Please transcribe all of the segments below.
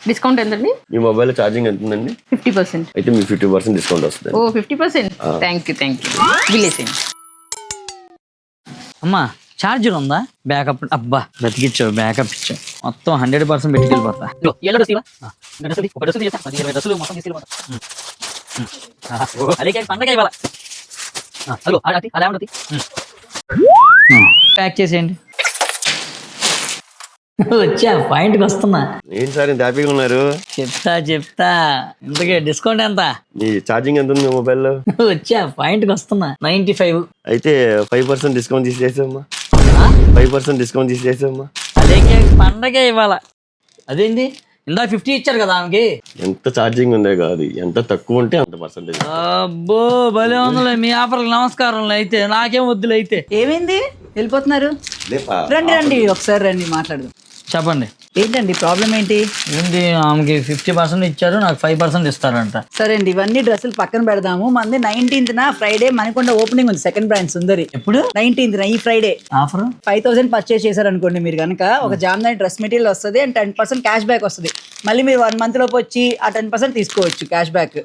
Discount ఎంతండి? మీ mobile charging ఎంత ఉందండి? 50%. అయితే మీకు 50% డిస్కౌంట్ వస్తుంది. ఓ 50%. థ్యాంక్ యూ బిలేసేయండి. అమ్మా ఛార్జర్ ఉందా? బ్యాకప్ అబ్బా బతికిచ్చావు, బ్యాకప్ ఇచ్చావు. మొత్తం 100% పెట్టుకెళ్ళిపోతా. ప్యాక్ చేసేయండి. వచ్చా పాయింట్కి వస్తున్నా. ఏంటి సార్ ఇంత హ్యాపీగా ఉన్నారు? చెప్తా ఇంతకే డిస్కౌంట్ ఎంత? మీ ఛార్జింగ్ ఎంత ఉంది మీ మొబైల్లో? వచ్చా పాయింట్కి వస్తున్నా. 95. అయితే 5% డిస్కౌంట్ తీసేసామ్మా. 5% డిస్కౌంట్ తీసేసామ్మా. అదే పండగే ఇవ్వాల. అదేంటి ఇందా 50 ఇచ్చారు కదా ఆమెకి. ఎంత ఛార్జింగ్ ఉందే కాదు, ఎంత తక్కువ ఉంటే అంత పర్సెంటేజ్. అబ్బో భలే ఉందిలే మీ ఆఫర్కి. నమస్కారం. అయితే నాకేం వద్దులే. అయితే ఏమైంది వెళ్ళిపోతున్నారు? రండి ఒకసారి రండి మాట్లాడదాం. చెప్పండి. ఏంటండి ప్రాబ్లం ఏంటి? ఏంటి ఆమెకి 50% ఇచ్చారు, నాకు 5% ఇస్తారంట. సరే అండి ఇవన్నీ డ్రెస్సులు పక్కన పెడదాము. మంది 19th ఫ్రైడే మనకొండ ఓపెనింగ్ ఉంది, సెకండ్ బ్రాంచ్ సుందరి. ఎప్పుడు? 19th ఈ ఫ్రైడే. ఆఫర్ 5000 పర్చేస్ చేశారు అనుకోండి మీరు కనుక, ఒక జామ్దాని డ్రెస్ మెటీరియల్ వస్తుంది అండ్ 10% క్యాష్ బ్యాక్ వస్తుంది. మళ్ళీ మీరు 1 month లోపు వచ్చి ఆ 10% తీసుకోవచ్చు cash back.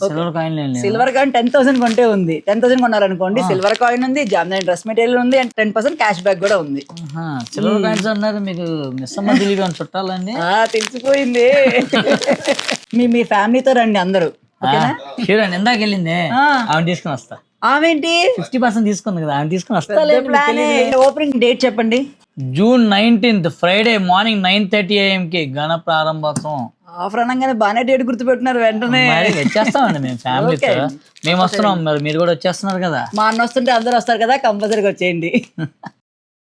Silver coin silver coin 10,000 కొంటే ఉంది. 10,000 కొన్నారనుకోండి సిల్వర్ కాయిన్ ఉంది, జామ్దాని డ్రెస్ మెటీరియల్ ఉంది అండ్ 10% క్యాష్ బ్యాక్ కూడా ఉంది. సిల్వర్ కాయిన్స్ అన్నారు మీకు. మిస్ అమ్మ తెలియదు అని చుట్టాలండి. తెలిసిపోయింది. మీ ఫ్యామిలీతో రండి అందరూ. షూరండి. ఇందాక వెళ్ళింది ఆమె తీసుకుని వస్తా. ఆమెంటి 50% తీసుకుంది కదా, ఆమె తీసుకుని వస్తా. ఓపెనింగ్ డేట్ చెప్పండి. June 19th Friday morning 9:30 AM కి గణ ప్రారంభోత్సవం. ఆఫర్ అనగానే బాగానే డేట్ గుర్తుపెట్టున్నారు వెంటనే. వచ్చేస్తామండి మేము ఫ్యామిలీతో. మేము వస్తున్నాం, మరి మీరు కూడా వచ్చేస్తున్నారు కదా. మా అన్న వస్తుంటే అందరూ వస్తారు కదా, కంపల్సరీగా వచ్చేయండి.